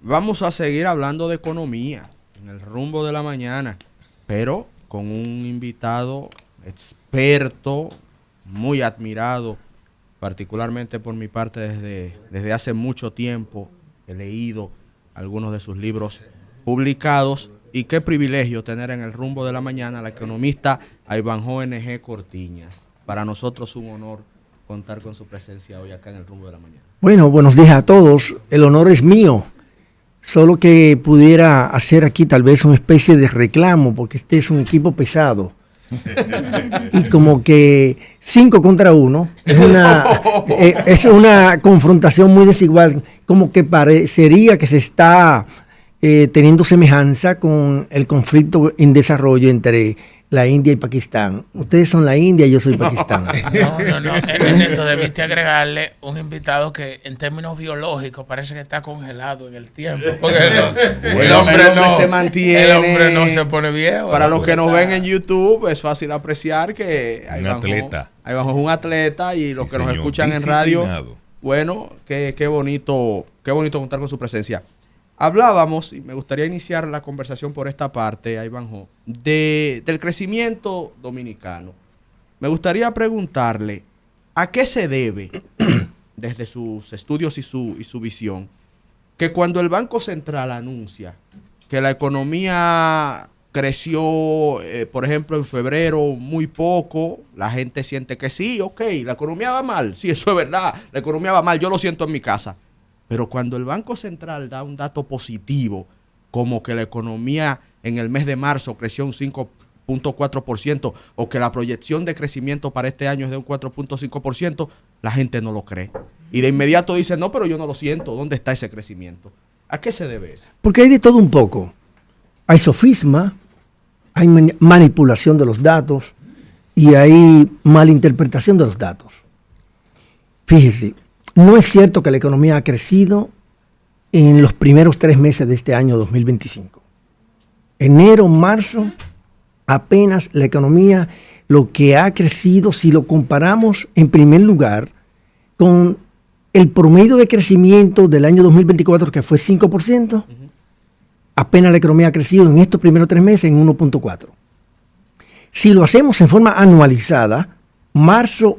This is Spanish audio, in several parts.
Vamos a seguir hablando de economía en el rumbo de la mañana, pero con un invitado experto, muy admirado, particularmente por mi parte desde hace mucho tiempo. He leído algunos de sus libros publicados y qué privilegio tener en el rumbo de la mañana al economista Ivanhoe N.G. Cortiñas. Para nosotros un honor contar con su presencia hoy acá en el rumbo de la mañana. Bueno, buenos días a todos. El honor es mío. Solo que pudiera hacer aquí tal vez una especie de reclamo, porque este es un equipo pesado. Y como que 5 contra 1 es una confrontación muy desigual. Como que parecería que se está teniendo semejanza con el conflicto en desarrollo entre la India y Pakistán. Ustedes son la India y yo soy Pakistán. No. En esto debiste agregarle un invitado que en términos biológicos parece que está congelado en el tiempo. Porque el hombre se mantiene. El hombre no se pone viejo. Para los que nos ven en YouTube es fácil apreciar que Ivanhoe es un atleta y los que nos escuchan en radio, bueno, qué bonito contar con su presencia. Hablábamos, y me gustaría iniciar la conversación por esta parte, Ivanhoe, del crecimiento dominicano. Me gustaría preguntarle, ¿a qué se debe, desde sus estudios y su visión, que cuando el Banco Central anuncia que la economía creció, por ejemplo, en febrero muy poco, la gente siente que sí, ok, la economía va mal, sí, eso es verdad, la economía va mal, yo lo siento en mi casa. Pero cuando el Banco Central da un dato positivo, como que la economía en el mes de marzo creció un 5.4%, o que la proyección de crecimiento para este año es de un 4.5%, la gente no lo cree. Y de inmediato dice, no, pero yo no lo siento, ¿dónde está ese crecimiento? ¿A qué se debe eso? Porque hay de todo un poco. Hay sofisma, hay manipulación de los datos y hay malinterpretación de los datos. Fíjese. No es cierto que la economía ha crecido en los primeros 3 meses de este año 2025. Enero, marzo, apenas la economía lo que ha crecido, si lo comparamos en primer lugar con el promedio de crecimiento del año 2024, que fue 5%, apenas la economía ha crecido en estos primeros 3 meses en 1.4%. Si lo hacemos en forma anualizada, marzo,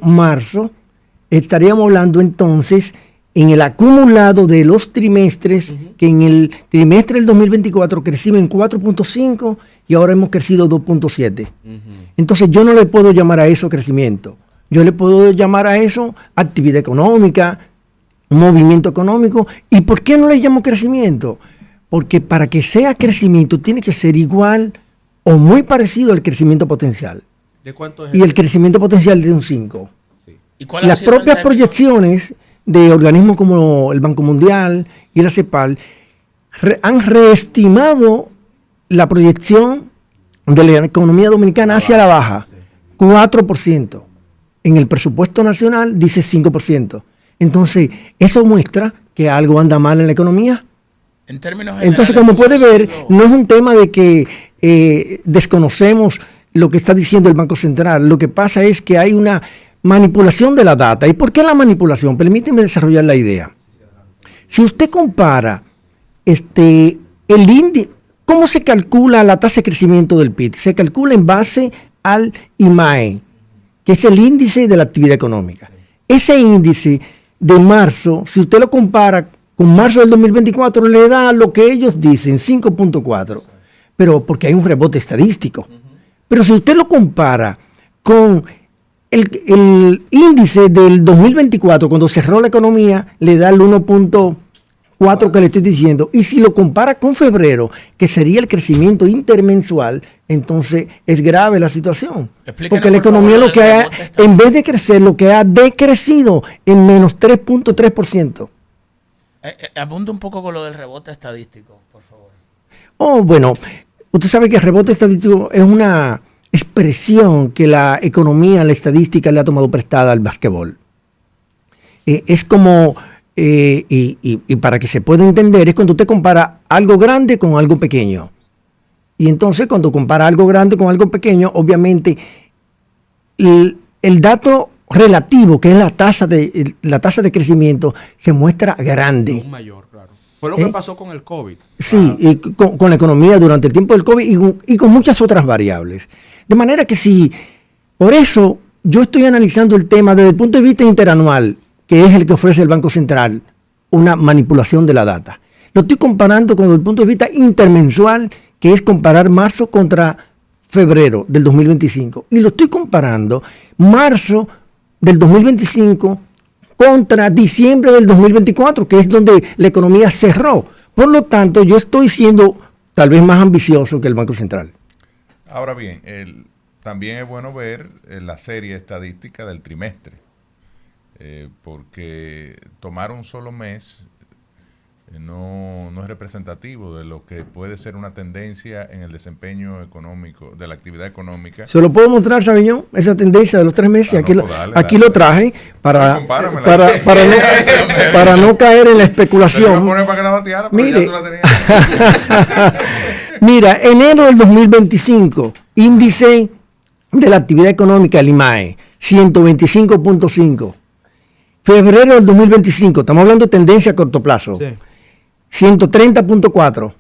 estaríamos hablando entonces en el acumulado de los trimestres, que en el trimestre del 2024 crecimos en 4.5 y ahora hemos crecido 2.7. Entonces yo no le puedo llamar a eso crecimiento. Yo le puedo llamar a eso actividad económica, movimiento económico. ¿Y por qué no le llamo crecimiento? Porque para que sea crecimiento tiene que ser igual o muy parecido al crecimiento potencial. ¿De cuánto es? Y el crecimiento potencial de un 5. Las sido propias proyecciones de organismos como el Banco Mundial y la CEPAL han reestimado la proyección de la economía dominicana hacia la baja, 4%. En el presupuesto nacional dice 5%. Entonces, eso muestra que algo anda mal en la economía. En términos generales, entonces, como puede ver, no es un tema de que desconocemos lo que está diciendo el Banco Central. Lo que pasa es que hay una manipulación de la data. ¿Y por qué la manipulación? Permíteme desarrollar la idea. Si usted compara el índice, ¿cómo se calcula la tasa de crecimiento del PIB? Se calcula en base al IMAE, que es el índice de la actividad económica. Ese índice de marzo, si usted lo compara con marzo del 2024, le da lo que ellos dicen, 5.4, pero porque hay un rebote estadístico. Pero si usted lo compara con el índice del 2024, cuando cerró la economía, le da el 1.4 que le estoy diciendo. Y si lo compara con febrero, que sería el crecimiento intermensual, entonces es grave la situación. Porque la economía lo que ha, en vez de crecer, lo que ha decrecido en menos 3.3%. Abunda un poco con lo del rebote estadístico, por favor. Bueno, usted sabe que el rebote estadístico es una expresión que la economía, la estadística le ha tomado prestada al basquetbol. Es como, y para que se pueda entender, es cuando usted compara algo grande con algo pequeño. Y entonces cuando compara algo grande con algo pequeño, obviamente el dato relativo, que es la tasa de crecimiento, se muestra grande. Un mayor, claro. Fue lo que pasó con el COVID. Sí, y con la economía durante el tiempo del COVID y con muchas otras variables. De manera que por eso yo estoy analizando el tema desde el punto de vista interanual, que es el que ofrece el Banco Central, una manipulación de la data. Lo estoy comparando con el punto de vista intermensual, que es comparar marzo contra febrero del 2025. Y lo estoy comparando marzo del 2025 contra diciembre del 2024, que es donde la economía cerró. Por lo tanto, yo estoy siendo tal vez más ambicioso que el Banco Central. Ahora bien, también es bueno ver la serie estadística del trimestre, porque tomar un solo mes no es representativo de lo que puede ser una tendencia en el desempeño económico, de la actividad económica. ¿Se lo puedo mostrar, Sabiñón? Esa tendencia de los 3 meses. Aquí lo traje para no caer en la especulación. Mire, mira, enero del 2025, índice de la actividad económica, el IMAE, 125.5. Febrero del 2025, estamos hablando de tendencia a corto plazo. Sí. 130.4.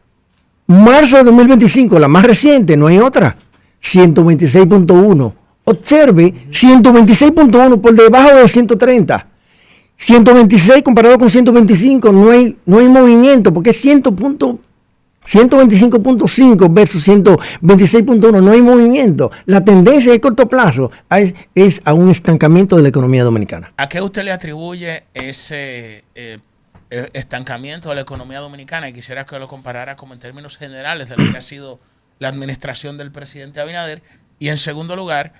Marzo de 2025, la más reciente, no hay otra. 126.1. Observe, 126.1 por debajo de 130. 126 comparado con 125, no hay movimiento, porque es 125.5 versus 126.1, no hay movimiento. La tendencia de corto plazo es a un estancamiento de la economía dominicana. ¿A qué usted le atribuye ese estancamiento de la economía dominicana? Y quisiera que lo comparara como en términos generales de lo que ha sido la administración del presidente Abinader. Y en segundo lugar,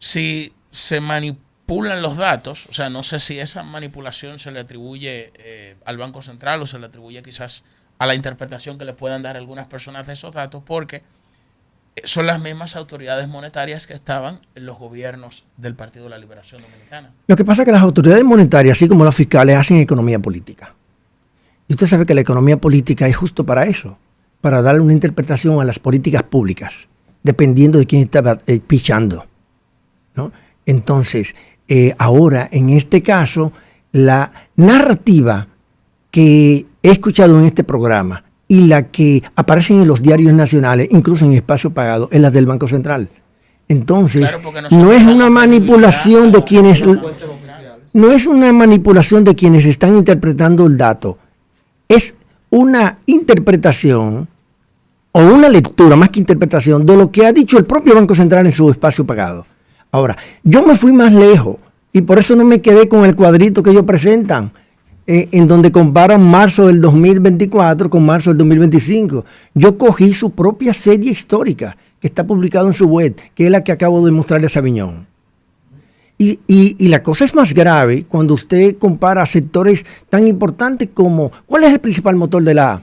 si se manipulan los datos, o sea, no sé si esa manipulación se le atribuye al Banco Central o se le atribuye quizás a la interpretación que le puedan dar algunas personas de esos datos, porque son las mismas autoridades monetarias que estaban en los gobiernos del Partido de la Liberación Dominicana. Lo que pasa es que las autoridades monetarias, así como las fiscales, hacen economía política. Y usted sabe que la economía política es justo para eso, para darle una interpretación a las políticas públicas, dependiendo de quién está pichando, ¿no? Entonces, ahora, en este caso, la narrativa que he escuchado en este programa y la que aparece en los diarios nacionales, incluso en espacio pagado, es la del Banco Central. Entonces, claro, no es una manipulación de quienes están interpretando el dato. Es una interpretación o una lectura, más que interpretación, de lo que ha dicho el propio Banco Central en su espacio pagado. Ahora, yo me fui más lejos y por eso no me quedé con el cuadrito que ellos presentan, en donde comparan marzo del 2024 con marzo del 2025. Yo cogí su propia serie histórica que está publicada en su web, que es la que acabo de mostrarle a Sabiñón. Y la cosa es más grave cuando usted compara sectores tan importantes como, ¿cuál es el principal motor de la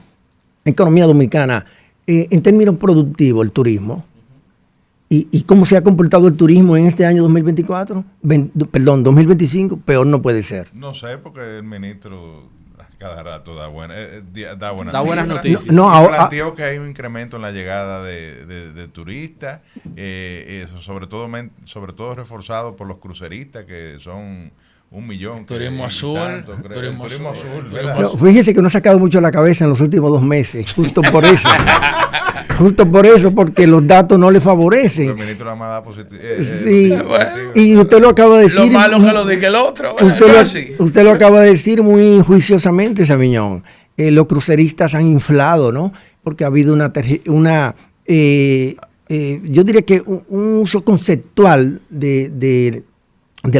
economía dominicana en términos productivos? El turismo. ¿Y cómo se ha comportado el turismo en este año 2025? Peor no puede ser. No sé, porque el ministro cada rato da buenas noticias. Planteó que hay un incremento en la llegada de turistas, sobre todo reforzado por los cruceristas, que son 1 millón. Turismo azul. Turismo azul. No, fíjese que no ha sacado mucho la cabeza en los últimos 2 meses, justo por eso. Porque los datos no le favorecen. El ministro la más positivo. Sí, y usted lo acaba de decir. Lo malo que lo diga el otro. Usted lo acaba de decir muy juiciosamente, Sabiñón. Los cruceristas han inflado, ¿no? Porque ha habido yo diría que un uso conceptual de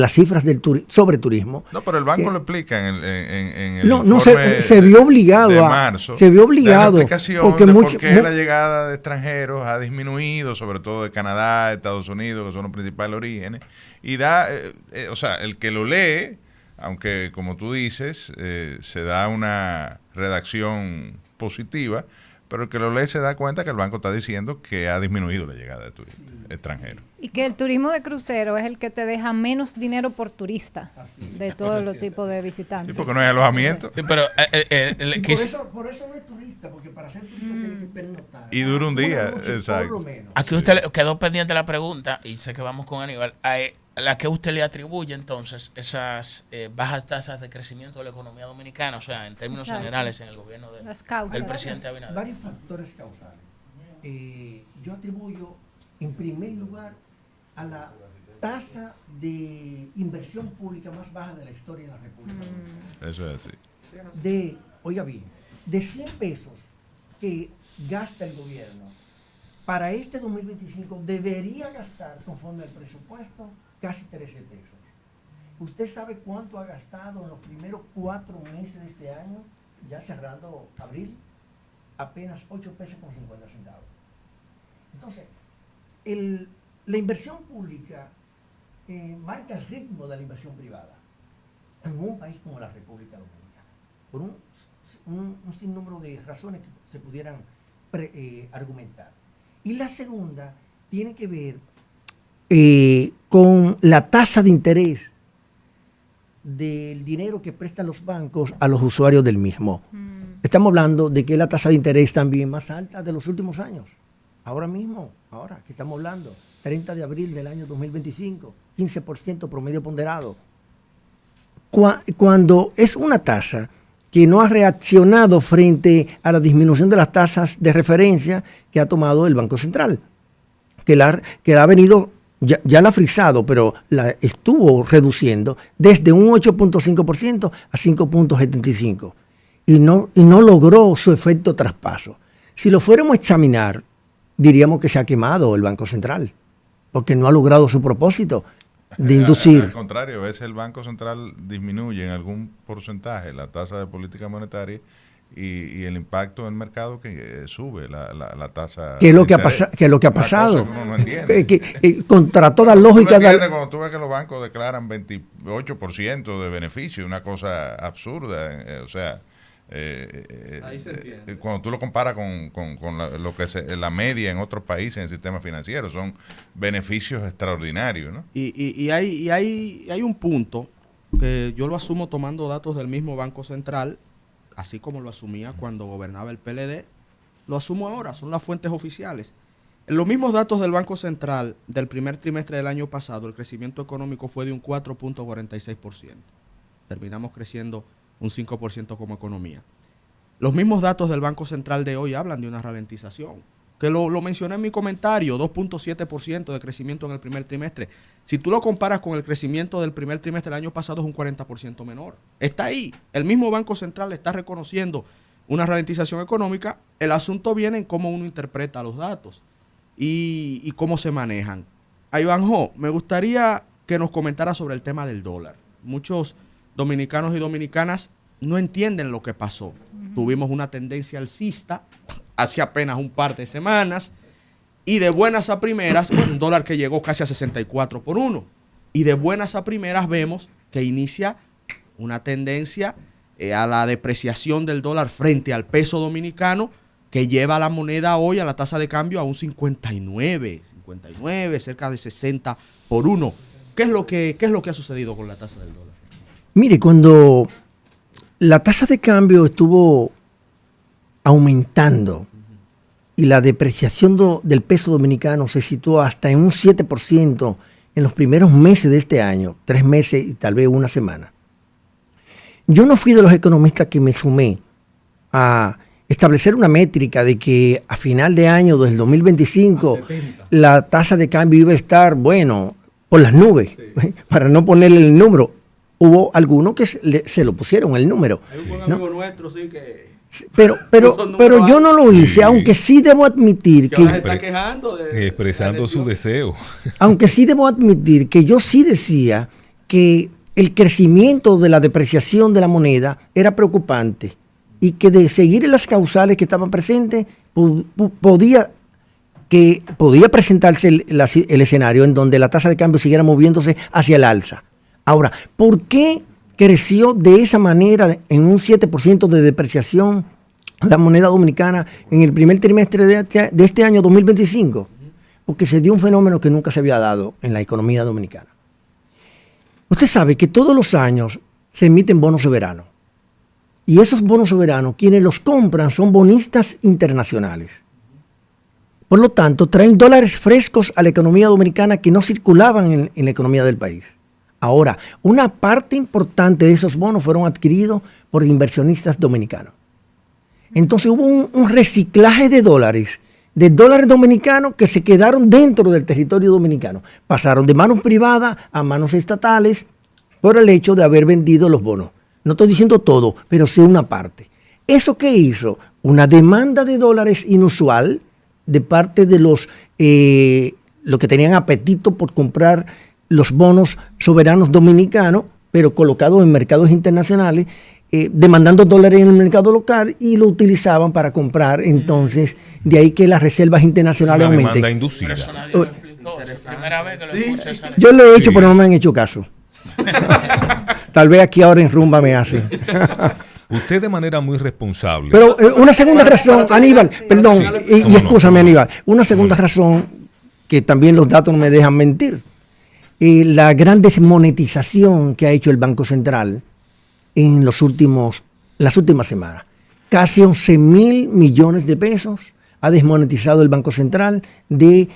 las cifras sobre turismo. No, pero el banco lo explica en el se vio obligado de marzo. Se vio obligado porque por qué la llegada de extranjeros ha disminuido, sobre todo de Canadá, Estados Unidos, que son los principales orígenes, y el que lo lee, aunque como tú dices, se da una redacción positiva, pero el que lo lee se da cuenta que el banco está diciendo que ha disminuido la llegada de turistas extranjeros. Y que el turismo de crucero es el que te deja menos dinero por turista de todos los tipos de visitantes. Sí, porque no hay alojamiento. Sí, pero por eso no es turista, porque para ser turista tiene que pernoctar. Y dura un día, exacto. Aquí usted quedó pendiente la pregunta, y sé que vamos con Aníbal. la que usted le atribuye entonces esas bajas tasas de crecimiento de la economía dominicana, o sea, en términos generales en el gobierno del presidente Abinader? Varios factores causales. Yo atribuyo en primer lugar a la tasa de inversión pública más baja de la historia de la República Dominicana. Eso es así. Oiga bien, de 100 pesos que gasta el gobierno, para este 2025 debería gastar, conforme al presupuesto, casi 13 pesos. ¿Usted sabe cuánto ha gastado en los primeros 4 meses de este año, ya cerrando abril? Apenas 8 pesos con 50 centavos. Entonces, la inversión pública marca el ritmo de la inversión privada en un país como la República Dominicana, por un sinnúmero de razones que se pudieran argumentar. Y la segunda tiene que ver con la tasa de interés del dinero que prestan los bancos a los usuarios del mismo. Estamos hablando de que es la tasa de interés también más alta de los últimos años. Ahora mismo, ahora que estamos hablando, 30 de abril del año 2025, 15% promedio ponderado. Cuando es una tasa que no ha reaccionado frente a la disminución de las tasas de referencia que ha tomado el Banco Central, que la ha venido, ya la ha frisado, pero la estuvo reduciendo desde un 8.5% a 5.75%, y no logró su efecto traspaso. Si lo fuéramos a examinar, diríamos que se ha quemado el Banco Central, porque no ha logrado su propósito de inducir. Al contrario, a veces el Banco Central disminuye en algún porcentaje la tasa de política monetaria y el impacto en el mercado que sube la tasa. ¿Qué es lo que ha pasado? Contra toda lógica. Cuando tú ves que los bancos declaran 28% de beneficio, una cosa absurda, o sea. Ahí se entiende. Cuando tú lo comparas con lo que es la media en otros países en el sistema financiero, son beneficios extraordinarios, ¿no? Y hay un punto que yo lo asumo tomando datos del mismo Banco Central, así como lo asumía cuando gobernaba el PLD, lo asumo ahora, son las fuentes oficiales. En los mismos datos del Banco Central del primer trimestre del año pasado, el crecimiento económico fue de un 4.46%. Terminamos creciendo un 5% como economía. Los mismos datos del Banco Central de hoy hablan de una ralentización, que lo mencioné en mi comentario, 2.7% de crecimiento en el primer trimestre. Si tú lo comparas con el crecimiento del primer trimestre del año pasado, es un 40% menor. Está ahí. El mismo Banco Central está reconociendo una ralentización económica. El asunto viene en cómo uno interpreta los datos y cómo se manejan. A Ivanjo, me gustaría que nos comentara sobre el tema del dólar. Muchos dominicanos y dominicanas no entienden lo que pasó. Tuvimos una tendencia alcista hace apenas un par de semanas y de buenas a primeras, un dólar que llegó casi a 64 por 1. Y de buenas a primeras vemos que inicia una tendencia a la depreciación del dólar frente al peso dominicano, que lleva la moneda hoy a la tasa de cambio a un 59, cerca de 60 por 1. ¿Qué es lo que ha sucedido con la tasa del dólar? Mire, cuando la tasa de cambio estuvo aumentando y la depreciación del peso dominicano se situó hasta en un 7% en los primeros meses de este año, 3 meses y tal vez una semana. Yo no fui de los economistas que me sumé a establecer una métrica de que a final de año del 2025 la tasa de cambio iba a estar, bueno, por las nubes, sí, para no ponerle el número. Hubo algunos que se lo pusieron el número. Hay un buen amigo nuestro, sí, que... Pero yo no lo hice, aunque sí debo admitir que se está quejando expresando su deseo. Aunque sí debo admitir que yo sí decía que el crecimiento de la depreciación de la moneda era preocupante y que de seguir en las causales que estaban presentes podía presentarse el escenario en donde la tasa de cambio siguiera moviéndose hacia el alza. Ahora, ¿por qué creció de esa manera en un 7% de depreciación la moneda dominicana en el primer trimestre de este año 2025? Porque se dio un fenómeno que nunca se había dado en la economía dominicana. Usted sabe que todos los años se emiten bonos soberanos. Y esos bonos soberanos, quienes los compran son bonistas internacionales. Por lo tanto, traen dólares frescos a la economía dominicana que no circulaban en la economía del país. Ahora, una parte importante de esos bonos fueron adquiridos por inversionistas dominicanos. Entonces hubo un reciclaje de dólares dominicanos que se quedaron dentro del territorio dominicano. Pasaron de manos privadas a manos estatales por el hecho de haber vendido los bonos. No estoy diciendo todo, pero sí una parte. ¿Eso qué hizo? Una demanda de dólares inusual de parte de los que tenían apetito por comprar los bonos soberanos dominicanos, pero colocados en mercados internacionales, demandando dólares en el mercado local y lo utilizaban para comprar. Entonces, de ahí que las reservas internacionales aumenten. Yo lo he hecho, pero no me han hecho caso. Tal vez aquí ahora en Rumba me hacen. Usted de manera muy responsable. Pero una segunda razón, Aníbal, perdón, y escúchame, Aníbal, una segunda razón que también los datos no me dejan mentir. La gran desmonetización que ha hecho el Banco Central en las últimas semanas. Casi 11.000 millones de pesos ha desmonetizado el Banco Central del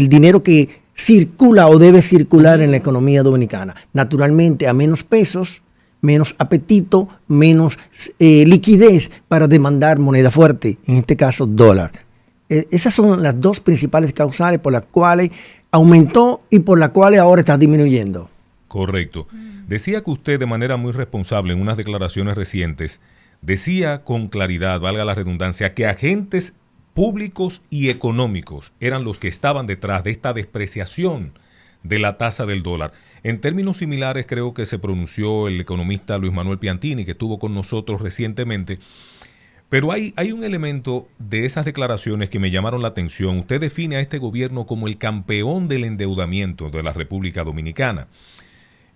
dinero que circula o debe circular en la economía dominicana. Naturalmente, a menos pesos, menos apetito, menos liquidez para demandar moneda fuerte, en este caso dólar. Esas son las dos principales causales por las cuales aumentó y por las cuales ahora está disminuyendo. Correcto. Decía que usted de manera muy responsable en unas declaraciones recientes, decía con claridad, valga la redundancia, que agentes públicos y económicos eran los que estaban detrás de esta despreciación de la tasa del dólar. En términos similares creo que se pronunció el economista Luis Manuel Piantini, que estuvo con nosotros recientemente. Pero hay un elemento de esas declaraciones que me llamaron la atención. Usted define a este gobierno como el campeón del endeudamiento de la República Dominicana.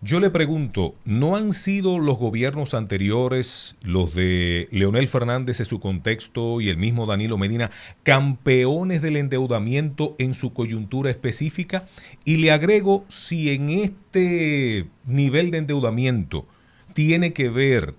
Yo le pregunto, ¿no han sido los gobiernos anteriores, los de Leonel Fernández en su contexto y el mismo Danilo Medina, campeones del endeudamiento en su coyuntura específica? Y le agrego, si en este nivel de endeudamiento tiene que ver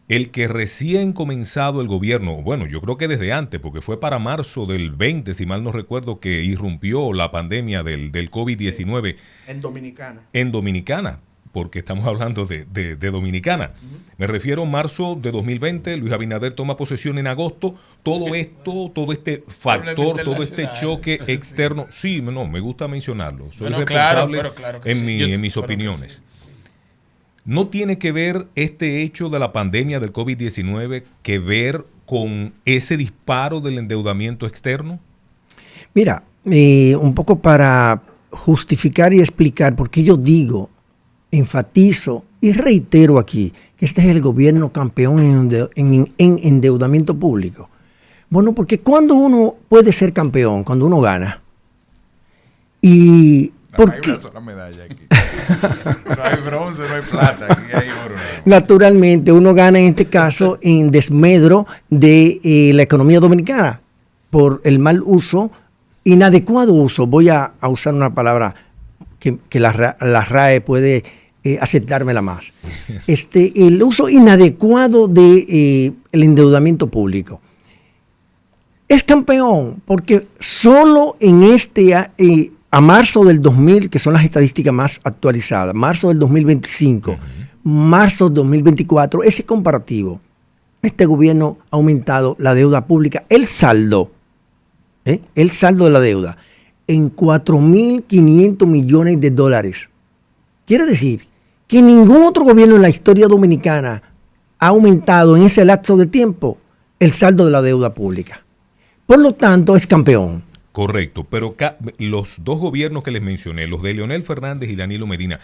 el que recién comenzado el gobierno, bueno, yo creo que desde antes, porque fue para marzo del 20, si mal no recuerdo, que irrumpió la pandemia del COVID-19. En Dominicana, porque estamos hablando de Dominicana. Me refiero a marzo de 2020, Luis Abinader toma posesión en agosto, todo este factor, todo este choque externo, sí, no, me gusta mencionarlo, soy responsable en mis opiniones. ¿No tiene que ver este hecho de la pandemia del COVID-19 que ver con ese disparo del endeudamiento externo? Mira, un poco para justificar y explicar por qué yo digo, enfatizo y reitero aquí que este es el gobierno campeón en endeudamiento público. Bueno, porque cuando uno puede ser campeón, cuando uno gana. Y hay una sola medalla aquí. No hay bronce, no hay plata, aquí hay oro. Naturalmente, uno gana en este caso en desmedro de la economía dominicana por el mal uso, inadecuado uso. Voy a usar una palabra que la RAE puede aceptármela más. El uso inadecuado de el endeudamiento público. Es campeón porque solo en a marzo del 2000, que son las estadísticas más actualizadas, marzo del 2025, marzo del 2024, ese comparativo, este gobierno ha aumentado la deuda pública, el saldo de la deuda, en 4.500 millones de dólares. Quiere decir que ningún otro gobierno en la historia dominicana ha aumentado en ese lapso de tiempo el saldo de la deuda pública. Por lo tanto, es campeón. Correcto, pero los dos gobiernos que les mencioné, los de Leonel Fernández y Danilo Medina,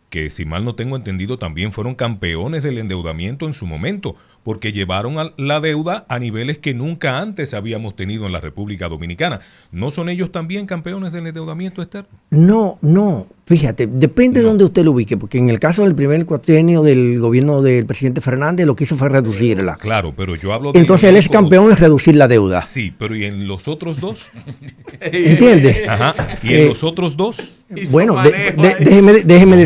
que si mal no tengo entendido también fueron campeones del endeudamiento en su momento, porque llevaron la deuda a niveles que nunca antes habíamos tenido en la República Dominicana. ¿No son ellos también campeones del endeudamiento externo? No, fíjate, depende de dónde usted lo ubique, porque en el caso del primer cuatrienio del gobierno del presidente Fernández, lo que hizo fue reducirla. Claro, pero yo hablo de... Entonces él es campeón en reducir la deuda. Sí, pero ¿y en los otros dos? ¿Entiende? Ajá, ¿y en los otros dos? Bueno, déjeme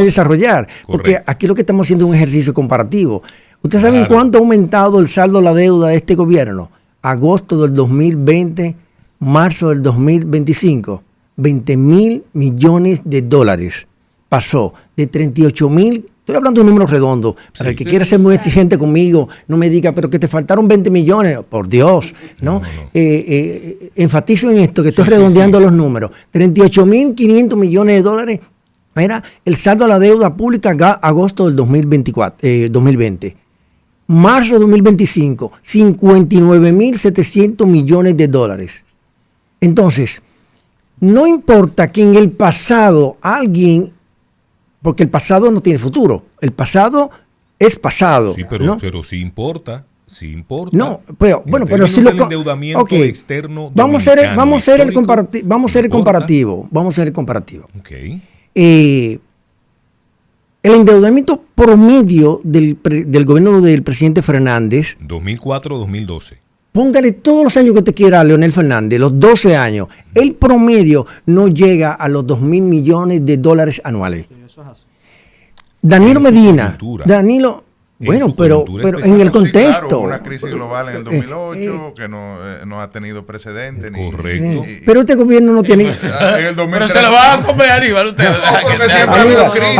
desarrollar, porque aquí lo que estamos haciendo es un ejercicio comparativo. ¿Ustedes saben cuánto ha aumentado el saldo de la deuda de este gobierno? Agosto del 2020 marzo del 2025, 20.000 millones de dólares. Pasó de 38.000, estoy hablando de números redondos, para el que quiera ser muy exigente conmigo, no me diga, pero que te faltaron 20 millones, por Dios, ¿no? Enfatizo en esto, que estoy redondeando los números. 38.500 millones de dólares era el saldo a la deuda pública agosto del 2020. Marzo de 2025, 59.700 millones de dólares. Entonces, no importa que en el pasado alguien, porque el pasado no tiene futuro, el pasado es pasado. Sí, pero, ¿no? pero sí importa. Sí importa. No, pero bueno, pero si lo endeudamiento externo vamos a hacer el comparativo. Okay. El endeudamiento promedio del gobierno del presidente Fernández, 2004-2012. póngale todos los años que usted quiera a Leonel Fernández, los 12 años, el promedio no llega a los 2.000 millones de dólares anuales. Danilo Medina, bueno, pero en el contexto. Claro, una crisis global en el 2008 que no ha tenido precedentes. Correcto. Pero este gobierno no tiene. En el 2013, Pero se lo van a comer Aníbal ustedes. porque siempre ha habido crisis.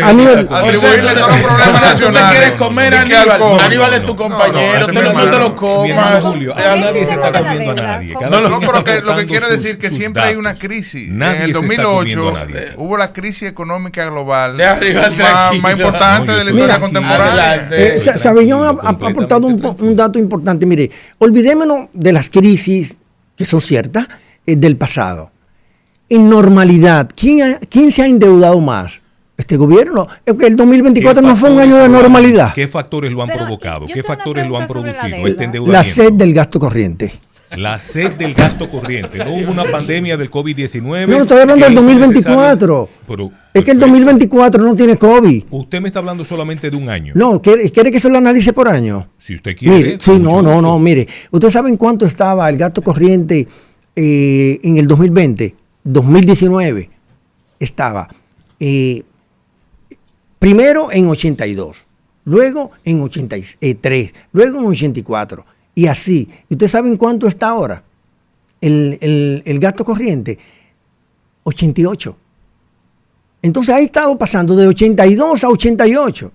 Aníbal, Atribuirle todos los problemas Tú te nacionales. quieres comer a Aníbal. Aníbal es tu compañero. Tú no te lo comas. Julio, a nadie se está comiendo a nadie. No, pero lo que quiero decir es que siempre hay una crisis. En el 2008 hubo la crisis económica global más importante de la historia contemporánea. Sabellón ha aportado un dato importante. Mire, olvidémonos de las crisis que son ciertas del pasado. En normalidad, ¿quién se ha endeudado más? Este gobierno. El 2024 no fue un año de normalidad. ¿Qué factores lo han provocado? ¿Qué factores lo han producido? Este endeudamiento. La sed del gasto corriente. La sed del gasto corriente. No hubo una pandemia del COVID-19. No, estoy hablando del 2024. Es que el 2024 no tiene COVID. Usted me está hablando solamente de un año. No, ¿quiere que se lo analice por año? Si usted quiere. Mire, sí, no, mire. ¿Ustedes saben cuánto estaba el gasto corriente en el 2020? 2019 estaba primero en 82, luego en 83, luego en 84. Y así. ¿Y ustedes saben cuánto está ahora? El gasto corriente, 88. Entonces ha estado pasando de 82 a 88.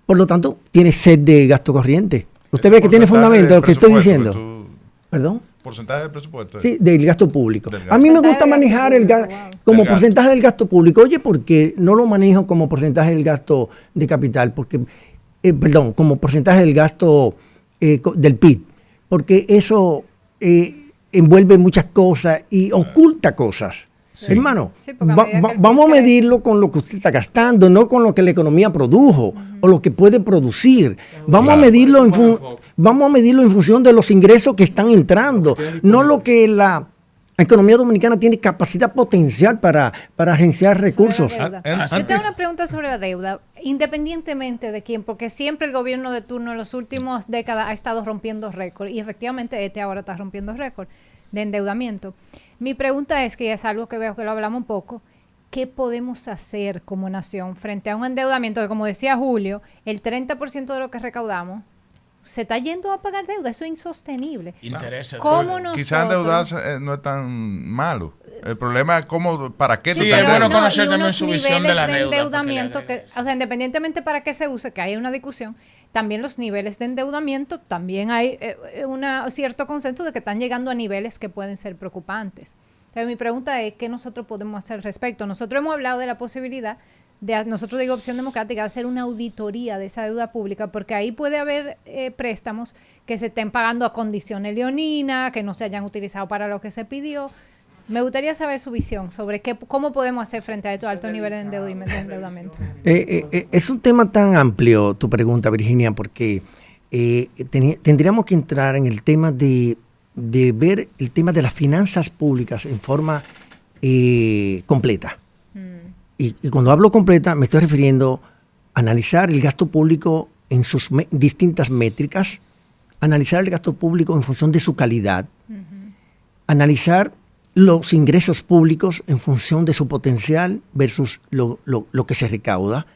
Por lo tanto, tiene sed de gasto corriente. Usted ve que tiene fundamento lo que estoy diciendo. ¿Perdón? ¿Porcentaje del presupuesto? Sí, del gasto público. A mí me gusta manejar el gasto como porcentaje del gasto público. Oye, porque no lo manejo como porcentaje del gasto de capital, porque, como porcentaje del gasto del PIB. Porque eso envuelve muchas cosas y oculta cosas. Sí. Hermano, sí, vamos a medirlo con lo que usted está gastando, no con lo que la economía produjo o lo que puede producir. Vamos a medirlo en función de los ingresos que están entrando, no lo que la economía dominicana tiene capacidad potencial para agenciar recursos. Yo tengo una pregunta sobre la deuda, independientemente de quién, porque siempre el gobierno de turno en las últimas décadas ha estado rompiendo récord y efectivamente ahora está rompiendo récord de endeudamiento. Mi pregunta es, que es algo que veo que lo hablamos un poco, ¿qué podemos hacer como nación frente a un endeudamiento que, como decía Julio, el 30% de lo que recaudamos se está yendo a pagar deuda? Eso es insostenible. ¿Cómo nosotros? Quizás endeudarse no es tan malo. El problema es para qué. Sí, es bueno conocer también su visión de la deuda. Endeudamiento o sea, independientemente para qué se use, que hay una discusión, también los niveles de endeudamiento, también hay cierto consenso de que están llegando a niveles que pueden ser preocupantes. Entonces, mi pregunta es, ¿qué nosotros podemos hacer al respecto? Nosotros hemos hablado de la posibilidad nosotros digo Opción Democrática, de hacer una auditoría de esa deuda pública, porque ahí puede haber préstamos que se estén pagando a condiciones leoninas, que no se hayan utilizado para lo que se pidió. Me gustaría saber su visión sobre cómo podemos hacer frente a estos altos niveles de endeudamiento. Es un tema tan amplio tu pregunta, Virginia, porque tendríamos que entrar en el tema de ver el tema de las finanzas públicas en forma completa. Y cuando hablo completa me estoy refiriendo a analizar el gasto público en sus distintas métricas, analizar el gasto público en función de su calidad, analizar los ingresos públicos en función de su potencial versus lo que se recauda,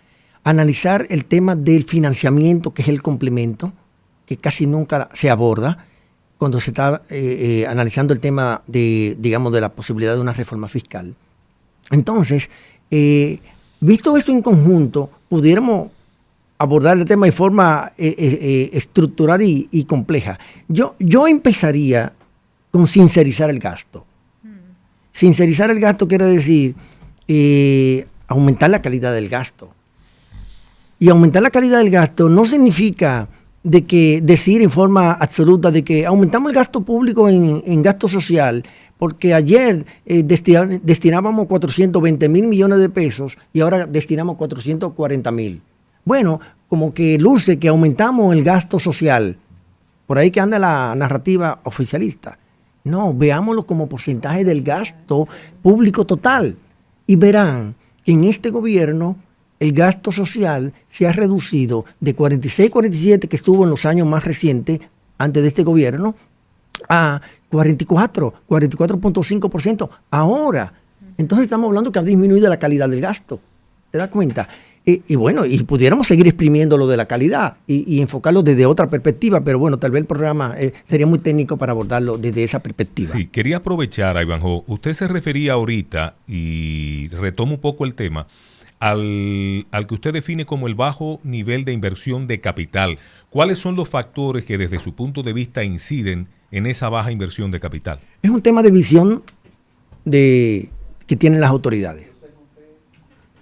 analizar el tema del financiamiento, que es el complemento, que casi nunca se aborda, cuando se está analizando el tema de, digamos, de la posibilidad de una reforma fiscal. Entonces, visto esto en conjunto, pudiéramos abordar el tema de forma estructural y compleja. Yo empezaría con sincerizar el gasto. Sincerizar el gasto quiere decir aumentar la calidad del gasto. Y aumentar la calidad del gasto no significa de que decir en forma absoluta de que aumentamos el gasto público en gasto social, porque ayer destinábamos 420 mil millones de pesos y ahora destinamos 440 mil. Bueno, como que luce que aumentamos el gasto social. Por ahí que anda la narrativa oficialista. No, veámoslo como porcentaje del gasto público total. Y verán que en este gobierno el gasto social se ha reducido de 46-47 que estuvo en los años más recientes, antes de este gobierno, a 44.5% ahora. Entonces estamos hablando que ha disminuido la calidad del gasto. ¿Te das cuenta? Y bueno, y pudiéramos seguir exprimiendo lo de la calidad y enfocarlo desde otra perspectiva, pero bueno, tal vez el programa sería muy técnico para abordarlo desde esa perspectiva. Sí, quería aprovechar, Ivanhoe, usted se refería ahorita, y retomo un poco el tema, al que usted define como el bajo nivel de inversión de capital. ¿Cuáles son los factores que desde su punto de vista inciden en esa baja inversión de capital? Es un tema de visión que tienen las autoridades.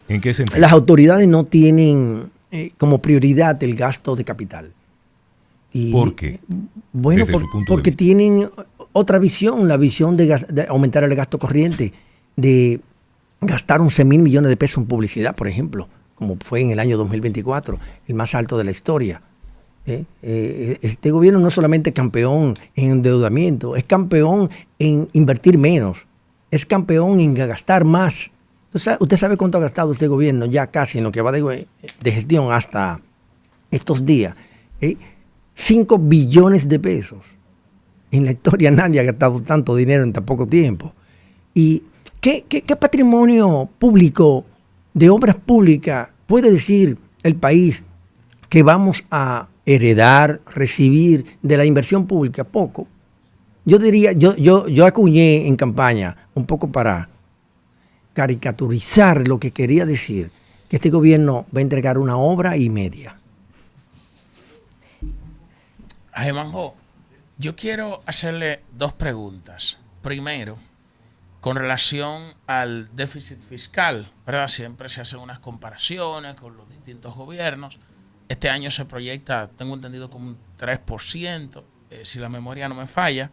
¿En qué sentido? Las autoridades no tienen como prioridad el gasto de capital. ¿Por qué? Bueno, porque tienen otra visión, la visión de aumentar el gasto corriente, de gastar 11 mil millones de pesos en publicidad, por ejemplo, como fue en el año 2024, el más alto de la historia. Este gobierno no es solamente campeón en endeudamiento, es campeón en invertir menos, es campeón en gastar más. ¿Usted sabe cuánto ha gastado este gobierno ya casi en lo que va de gestión hasta estos días? 5 billones de pesos. En la historia nadie ha gastado tanto dinero en tan poco tiempo. ¿Y qué patrimonio público de obras públicas puede decir el país que vamos a heredar, recibir de la inversión pública? Poco. Yo diría, yo acuñé en campaña un poco para caricaturizar lo que quería decir, que este gobierno va a entregar una obra y media. A Ivanhoe, yo quiero hacerle dos preguntas. Primero, con relación al déficit fiscal, ¿verdad? Siempre se hacen unas comparaciones con los distintos gobiernos. Este año se proyecta, tengo entendido, como un 3%, si la memoria no me falla.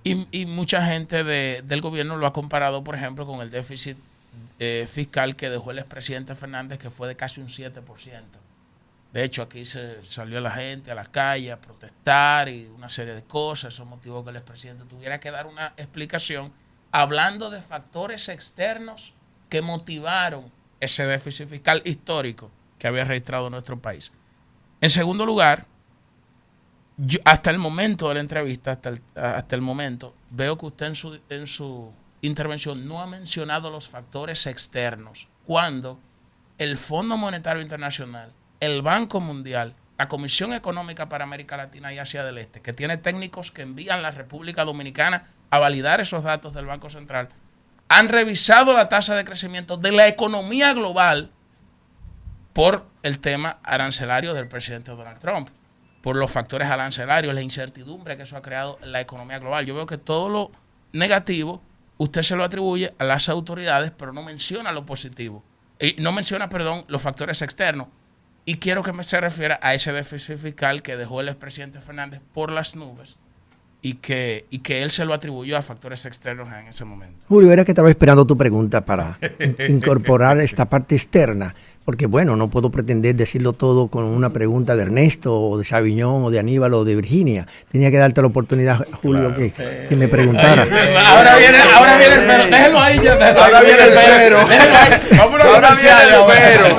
Y mucha gente del gobierno lo ha comparado, por ejemplo, con el déficit fiscal que dejó el expresidente Fernández, que fue de casi un 7%. De hecho, aquí salió la gente a las calles a protestar y una serie de cosas. Eso motivó que el expresidente tuviera que dar una explicación hablando de factores externos que motivaron ese déficit fiscal histórico que había registrado nuestro país. En segundo lugar, yo, hasta el momento de la entrevista, hasta el momento, veo que usted en su intervención no ha mencionado los factores externos, cuando el Fondo Monetario Internacional, el Banco Mundial, la Comisión Económica para América Latina y Asia del Este, que tiene técnicos que envían a la República Dominicana a validar esos datos del Banco Central, han revisado la tasa de crecimiento de la economía global por el tema arancelario del presidente Donald Trump, por los factores arancelarios, la incertidumbre que eso ha creado en la economía global. Yo veo que todo lo negativo usted se lo atribuye a las autoridades, pero no menciona lo positivo. Y no menciona, los factores externos. Y quiero que se refiera a ese déficit fiscal que dejó el expresidente Fernández por las nubes y que él se lo atribuyó a factores externos en ese momento. Julio, era que estaba esperando tu pregunta para incorporar esta parte externa, porque bueno, no puedo pretender decirlo todo con una pregunta de Ernesto o de Saviñón o de Aníbal o de Virginia. Tenía que darte la oportunidad, Julio, claro, que me preguntara. Ahora viene el pero, déjelo ahí ya. Ahora viene el pero. Vámonos a pero.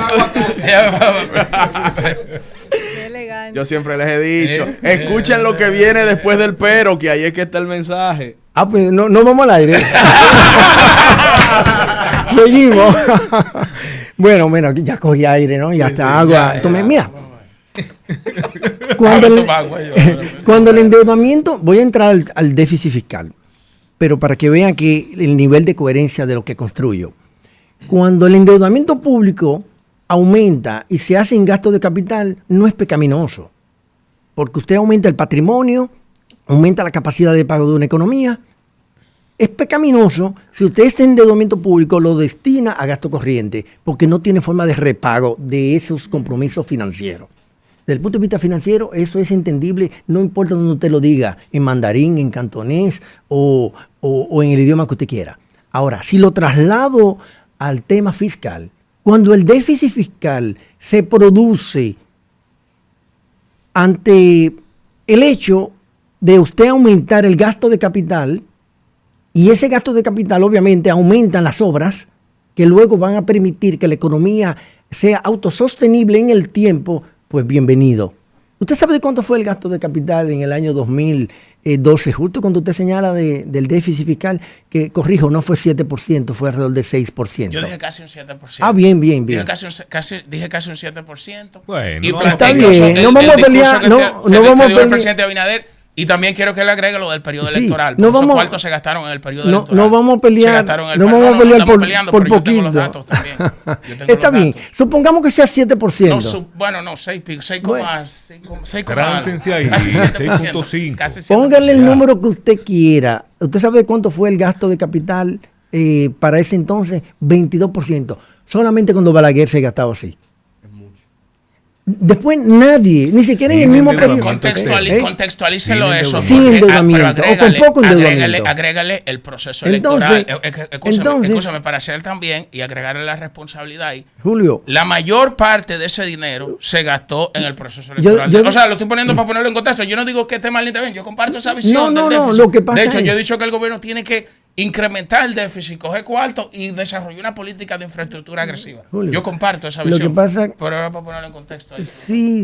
Yo siempre les he dicho, escuchen lo que viene después del pero, que ahí es que está el mensaje. Ah, pues no vamos al aire. Seguimos. Bueno, ya cogí aire, ¿no? Ya está agua. Mira. cuando el endeudamiento, voy a entrar al déficit fiscal, pero para que vean que el nivel de coherencia de lo que construyo. Cuando el endeudamiento público aumenta y se hace en gasto de capital, no es pecaminoso, porque usted aumenta el patrimonio, aumenta la capacidad de pago de una economía. Es pecaminoso si usted este endeudamiento público lo destina a gasto corriente, porque no tiene forma de repago de esos compromisos financieros. Desde el punto de vista financiero, eso es entendible, no importa donde usted lo diga, en mandarín, en cantonés o en el idioma que usted quiera. Ahora, si lo traslado al tema fiscal, cuando el déficit fiscal se produce ante el hecho de usted aumentar el gasto de capital, y ese gasto de capital obviamente aumentan las obras que luego van a permitir que la economía sea autosostenible en el tiempo, pues bienvenido. ¿Usted sabe de cuánto fue el gasto de capital en el año 2012? Justo cuando usted señala del déficit fiscal, que corrijo, no fue 7%, fue alrededor de 6%. Yo dije casi un 7%. Ah, bien. Dije casi un 7%. Bueno, y está bien, no vamos a pelear, no vamos a pelear. El presidente Abinader. Y también quiero que le agregue lo del periodo electoral. No vamos, esos cuartos se gastaron en el periodo electoral. No vamos a pelear, por poquito. Los datos también. Está bien. Supongamos que sea 7%. No, 6,6. Tránscense ahí, 6.5. Póngale el número que usted quiera. ¿Usted sabe de cuánto fue el gasto de capital para ese entonces? 22%. Solamente cuando Balaguer se gastaba así. Después nadie, ni siquiera en el mismo periodo. Contextualícelo eso. Sin endeudamiento, o con poco endeudamiento. Agrégale el proceso electoral. Escúchame, para hacer también y agregarle la responsabilidad ahí. Julio. La mayor parte de ese dinero se gastó en el proceso electoral. O sea, lo estoy poniendo para ponerlo en contexto. Yo no digo que esté mal ni esté bien. Yo comparto esa visión del déficit. Lo que pasa de hecho, yo he dicho que el gobierno tiene que incrementar el déficit, coger cuarto y desarrollar una política de infraestructura agresiva. Julio, yo comparto esa visión. Lo que pasa, pero ahora para ponerlo en contexto. Ahí.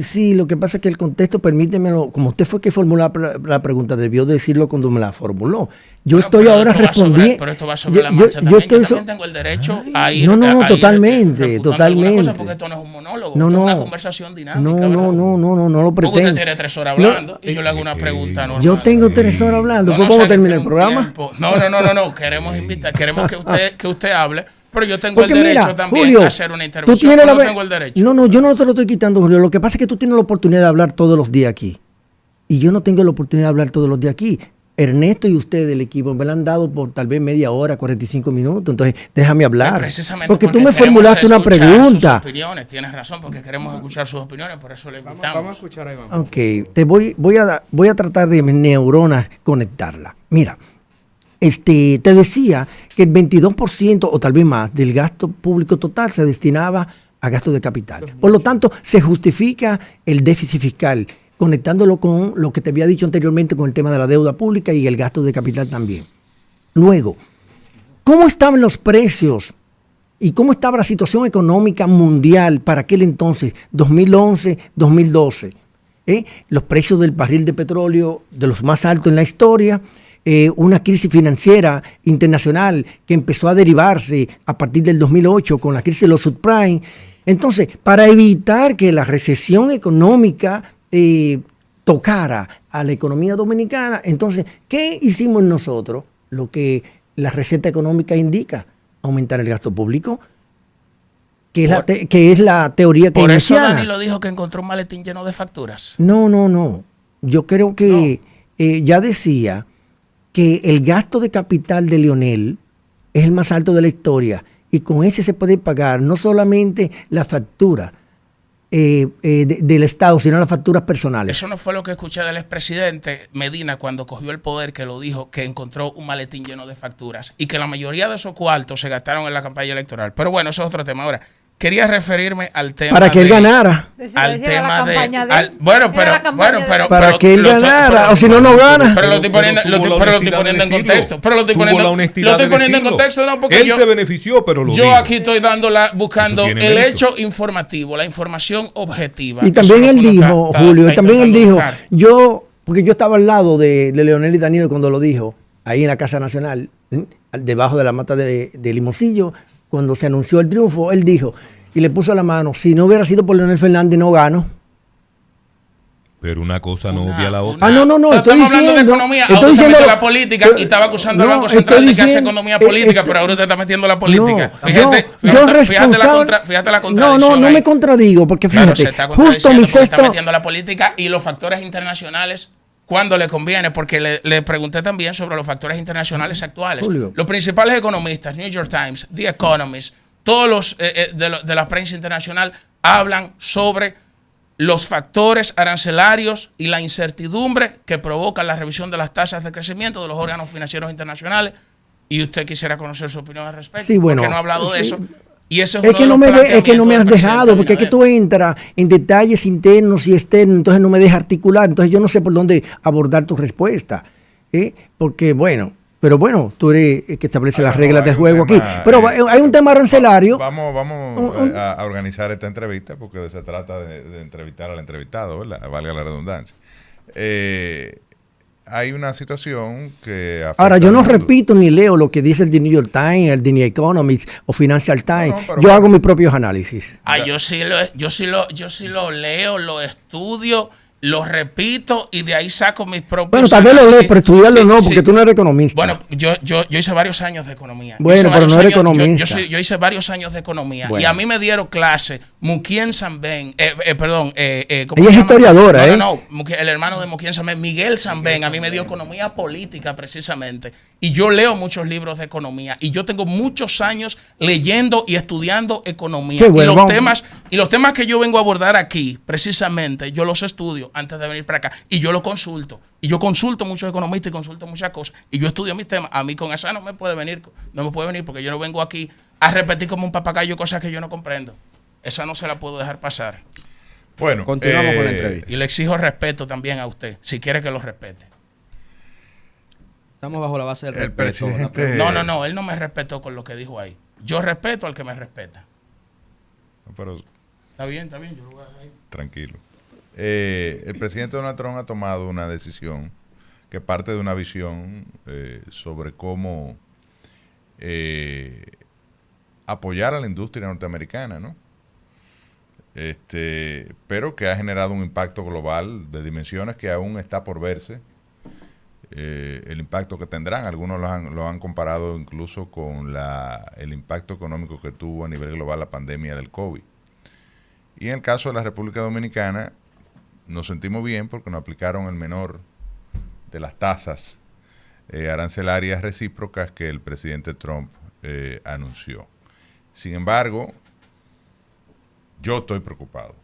Sí, lo que pasa es que el contexto, permítemelo, como usted fue que formuló la pregunta, debió decirlo cuando me la formuló. Yo estoy ahora respondiendo. Pero esto va sobre la marcha también. Yo también tengo el derecho a ir. No, totalmente. Porque esto no es un monólogo, es una conversación dinámica. No lo pretendo. Usted tiene 3 horas hablando y yo le hago una pregunta normal. Yo tengo 3 horas hablando. ¿Cómo vamos a terminar el programa? No. Queremos invitar, queremos que usted hable. Pero yo tengo el derecho también Julio, a hacer una intervención. Yo tengo el derecho. No, yo no te lo estoy quitando, Julio. Lo que pasa es que tú tienes la oportunidad de hablar todos los días aquí. Y yo no tengo la oportunidad de hablar todos los días aquí. Ernesto y usted del equipo me lo han dado por tal vez media hora, 45 minutos. Entonces, déjame hablar. Porque tú me formulaste una pregunta. Sus opiniones. Tienes razón, porque queremos escuchar sus opiniones. Por eso le invitamos. Vamos a escuchar ahí. Ok, voy a tratar de mis neuronas conectarla. Mira. Te decía que el 22% o tal vez más del gasto público total se destinaba a gasto de capital. Por lo tanto, se justifica el déficit fiscal, conectándolo con lo que te había dicho anteriormente con el tema de la deuda pública y el gasto de capital también. Luego, ¿cómo estaban los precios y cómo estaba la situación económica mundial para aquel entonces, 2011, 2012? Los precios del barril de petróleo de los más altos en la historia. Una crisis financiera internacional que empezó a derivarse a partir del 2008 con la crisis de los subprime. Entonces, para evitar que la recesión económica tocara a la economía dominicana, entonces, ¿qué hicimos nosotros? Lo que la receta económica indica, aumentar el gasto público, que es la teoría que por iniciana. Por eso Danilo dijo que encontró un maletín lleno de facturas. No. Yo creo que ya decía que el gasto de capital de Leonel es el más alto de la historia y con ese se puede pagar no solamente la factura del Estado, sino las facturas personales. Eso no fue lo que escuché del expresidente Medina cuando cogió el poder, que lo dijo, que encontró un maletín lleno de facturas y que la mayoría de esos cuartos se gastaron en la campaña electoral. Pero bueno, eso es otro tema. Ahora, quería referirme al tema para que él ganara. Al tema de para que él ganara, o si no gana. Pero lo estoy poniendo en contexto. Pero lo estoy poniendo en contexto, no, porque él se benefició, pero yo aquí estoy buscando el hecho informativo, la información objetiva. Y también él dijo, Julio, porque yo estaba al lado de Leonel y Danilo cuando lo dijo, ahí en la Casa Nacional, debajo de la mata de Limoncillo. Cuando se anunció el triunfo, él dijo, y le puso la mano, si no hubiera sido por Leonel Fernández, no gano. Pero una cosa no obvia la otra. No, estoy Estamos hablando de diciendo... economía, Estoy diciendo la política y estaba acusando al Banco Central de que hace economía política, pero ahora usted está metiendo la política. Fíjate la contradicción. No me contradigo, porque fíjate, claro, justo mi sexto... está metiendo la política y los factores internacionales cuando le conviene, porque le pregunté también sobre los factores internacionales actuales. Julio. Los principales economistas, New York Times, The Economist, todos los de la prensa internacional hablan sobre los factores arancelarios y la incertidumbre que provoca la revisión de las tasas de crecimiento de los órganos financieros internacionales. Y usted quisiera conocer su opinión al respecto. Sí, bueno, porque no ha hablado de eso. Y eso es que no me has dejado, porque es que tú entras en detalles internos y externos, entonces no me dejas articular, entonces yo no sé por dónde abordar tu respuesta. Porque pero bueno, tú eres el que establece las reglas del juego aquí. Pero hay un tema arancelario. Vamos a organizar esta entrevista porque se trata de entrevistar al entrevistado, ¿verdad? Valga la redundancia. Hay una situación que... Ahora, yo no repito ni leo lo que dice el The New York Times, el The New Economist o Financial Times. Yo hago mis propios análisis. Yo sí lo leo, lo estudio, lo repito y de ahí saco mis propios... Bueno, tal vez lo lees, pero estudiarlo no, porque tú no eres economista. Bueno, yo hice varios años de economía. Bueno, pero no eres economista. Yo hice varios años de economía y a mí me dieron clase Mukien Sanben, ella es historiadora, No, el hermano de Mukien Sanben, Miguel Sanben, a mí me dio economía política precisamente. Y yo leo muchos libros de economía y yo tengo muchos años leyendo y estudiando economía. Y los temas que yo vengo a abordar aquí, precisamente, yo los estudio antes de venir para acá y yo los consulto. Y yo consulto muchos economistas y consulto muchas cosas y yo estudio mis temas. A mí con esa no me puede venir porque yo no vengo aquí a repetir como un papagayo cosas que yo no comprendo. Esa no se la puedo dejar pasar. Bueno, continuamos con la entrevista. Y le exijo respeto también a usted, si quiere que lo respete. Estamos bajo la base del respeto. Presidente... No, él no me respetó con lo que dijo ahí. Yo respeto al que me respeta. Pero... Está bien, yo lo voy a dejar ahí. Tranquilo. El presidente Donald Trump ha tomado una decisión que parte de una visión sobre cómo apoyar a la industria norteamericana, ¿no? Pero que ha generado un impacto global de dimensiones que aún está por verse. El impacto que tendrán, algunos lo han comparado incluso con el impacto económico que tuvo a nivel global la pandemia del COVID. Y en el caso de la República Dominicana, nos sentimos bien porque nos aplicaron el menor de las tasas arancelarias recíprocas que el presidente Trump anunció. Sin embargo, yo estoy preocupado.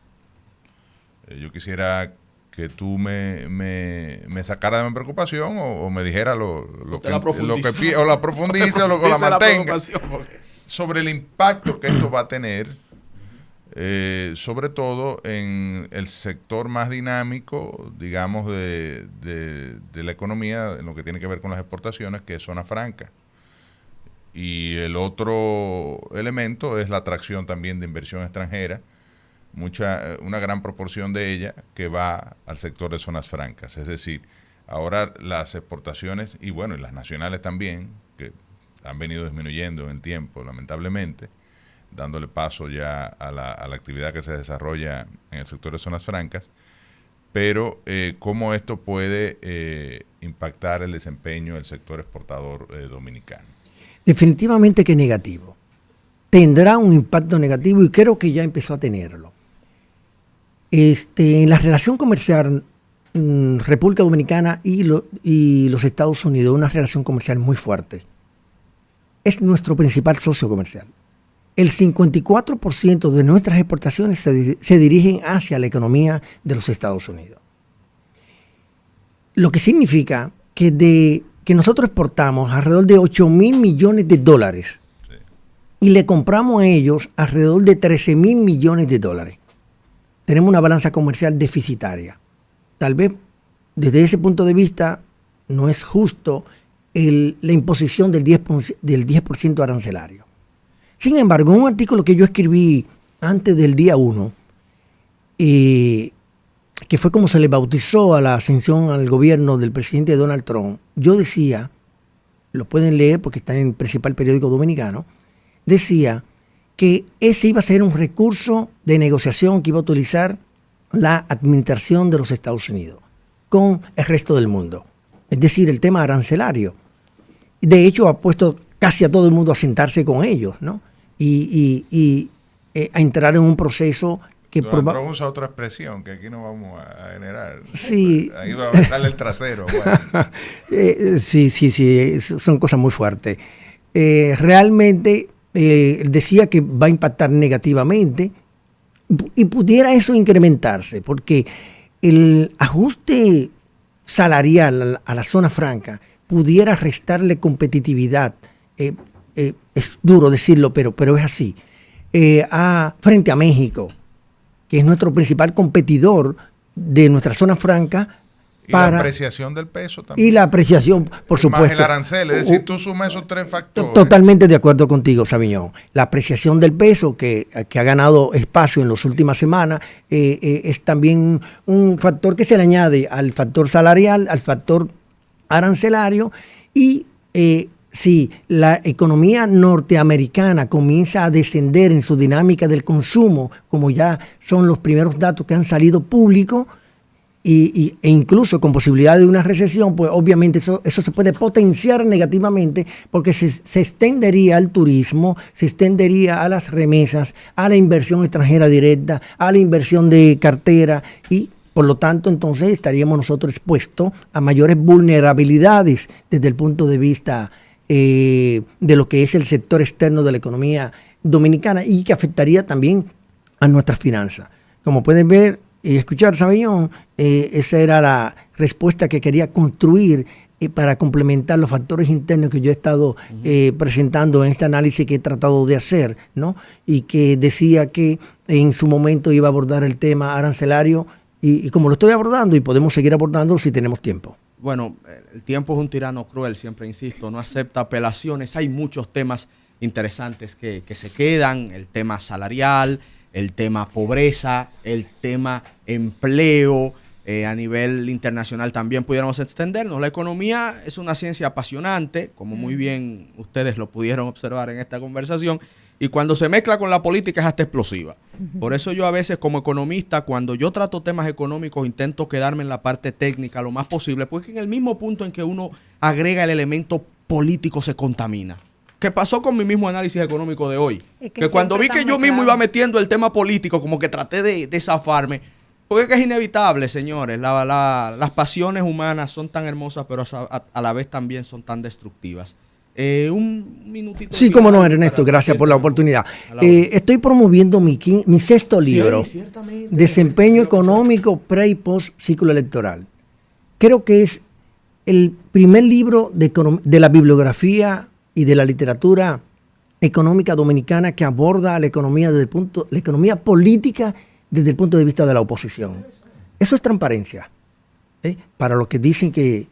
Yo quisiera que tú me sacara de mi preocupación o me dijera lo que la profundice o la mantenga sobre el impacto que esto va a tener, sobre todo en el sector más dinámico, digamos, de la economía, en lo que tiene que ver con las exportaciones, que es zona franca. Y el otro elemento es la atracción también de inversión extranjera, una gran proporción de ella que va al sector de zonas francas. Es decir, ahora las exportaciones, y bueno, y las nacionales también, que han venido disminuyendo en el tiempo, lamentablemente, dándole paso ya a la actividad que se desarrolla en el sector de zonas francas, pero cómo esto puede impactar el desempeño del sector exportador dominicano. Definitivamente que negativo. Tendrá un impacto negativo y creo que ya empezó a tenerlo. En la relación comercial República Dominicana y los Estados Unidos, una relación comercial muy fuerte. Es nuestro principal socio comercial. El 54% de nuestras exportaciones se dirigen hacia la economía de los Estados Unidos. Lo que significa que nosotros exportamos alrededor de 8.000 millones de dólares y le compramos a ellos alrededor de 13.000 millones de dólares. Tenemos una balanza comercial deficitaria. Tal vez desde ese punto de vista no es justo la imposición del 10% arancelario. Sin embargo, en un artículo que yo escribí antes del día 1, que fue como se le bautizó a la ascensión al gobierno del presidente Donald Trump, yo decía, lo pueden leer porque está en el principal periódico dominicano, decía que ese iba a ser un recurso de negociación que iba a utilizar la administración de los Estados Unidos con el resto del mundo. Es decir, el tema arancelario. De hecho, ha puesto casi a todo el mundo a sentarse con ellos, ¿no? Y a entrar en un proceso que probablemente usa otra expresión que aquí no vamos a generar. Sí. Ahí va a besarle el trasero. Bueno. Sí, son cosas muy fuertes. Realmente decía que va a impactar negativamente y pudiera eso incrementarse, porque el ajuste salarial a la zona franca pudiera restarle competitividad. Es duro decirlo, pero es así. Frente a México, que es nuestro principal competidor de nuestra zona franca. Y la apreciación del peso también. Y la apreciación, por supuesto. Más el arancel, es decir, tú sumas esos tres factores. Totalmente de acuerdo contigo, Sabiñón. La apreciación del peso, que ha ganado espacio en las últimas semanas, es también un factor que se le añade al factor salarial, al factor arancelario. Y si la economía norteamericana comienza a descender en su dinámica del consumo, como ya son los primeros datos que han salido públicos, e incluso con posibilidad de una recesión, pues obviamente eso se puede potenciar negativamente, porque se extendería al turismo, se extendería a las remesas, a la inversión extranjera directa, a la inversión de cartera, y por lo tanto entonces estaríamos nosotros expuestos a mayores vulnerabilidades desde el punto de vista de lo que es el sector externo de la economía dominicana, y que afectaría también a nuestras finanzas. Como pueden ver y escuchar, Sabiñón, esa era la respuesta que quería construir para complementar los factores internos que yo he estado presentando en este análisis que he tratado de hacer, ¿no? Y que decía que en su momento iba a abordar el tema arancelario, y como lo estoy abordando, y podemos seguir abordándolo si tenemos tiempo. Bueno, el tiempo es un tirano cruel, siempre insisto, no acepta apelaciones. Hay muchos temas interesantes que se quedan, el tema salarial, el tema pobreza, el tema empleo, a nivel internacional también pudiéramos extendernos. La economía es una ciencia apasionante, como muy bien ustedes lo pudieron observar en esta conversación, y cuando se mezcla con la política es hasta explosiva. Por eso yo a veces como economista, cuando yo trato temas económicos, intento quedarme en la parte técnica lo más posible, porque en el mismo punto en que uno agrega el elemento político se contamina. ¿Qué pasó con mi mismo análisis económico de hoy? Es que cuando vi que yo mismo iba metiendo el tema político, como que traté de zafarme, porque es que es inevitable, señores. Las pasiones humanas son tan hermosas, pero a la vez también son tan destructivas. Un minutito. Sí, cómo no, Ernesto, gracias por la oportunidad. Estoy promoviendo mi sexto libro, Desempeño Económico Pre y Post Ciclo Electoral. Creo que es el primer libro de la bibliografía y de la literatura económica dominicana que aborda la economía la economía política desde el punto de vista de la oposición. Eso es transparencia. Para los que dicen que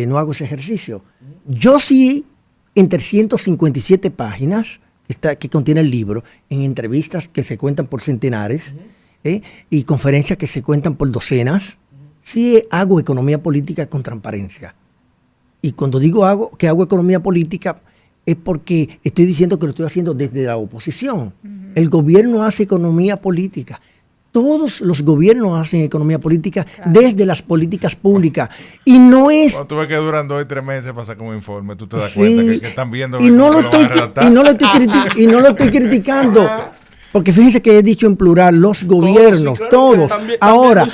no hago ese ejercicio. Yo sí, en 357 páginas que contiene el libro, en entrevistas que se cuentan por centenares, y conferencias que se cuentan por docenas, sí hago economía política con transparencia. Y cuando digo que hago economía política, es porque estoy diciendo que lo estoy haciendo desde la oposición. El gobierno hace economía política. Todos los gobiernos hacen economía política desde las políticas públicas. Y no es... Cuando tú ves que duran 2 y 3 meses para sacar un informe, tú te das cuenta que están viendo... Y no lo estoy criticando. Porque fíjense que he dicho en plural, los gobiernos, todos. Ahora,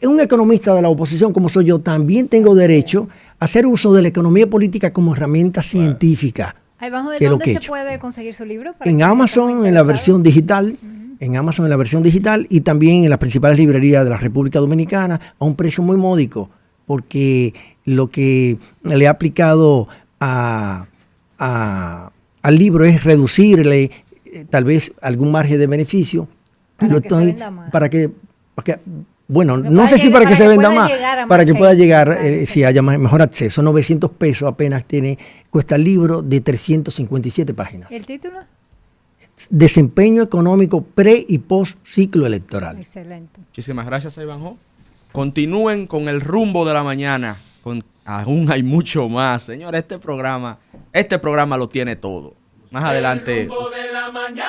un economista de la oposición como soy yo, también tengo derecho a hacer uso de la economía política como herramienta científica. ¿Dónde se puede conseguir su libro? En Amazon, en la versión digital. En Amazon en la versión digital, y también en las principales librerías de la República Dominicana a un precio muy módico, porque lo que le he aplicado al libro es reducirle tal vez algún margen de beneficio para que no sé si para que se venda más, para que pueda llegar, si haya mejor acceso. 900 pesos apenas cuesta el libro de 357 páginas. ¿El título? Desempeño económico pre y post ciclo electoral. Excelente. Muchísimas gracias, Ivanhoe. Continúen con el rumbo de la mañana. Aún hay mucho más. Señores, este programa lo tiene todo. Más adelante. El rumbo de la mañana.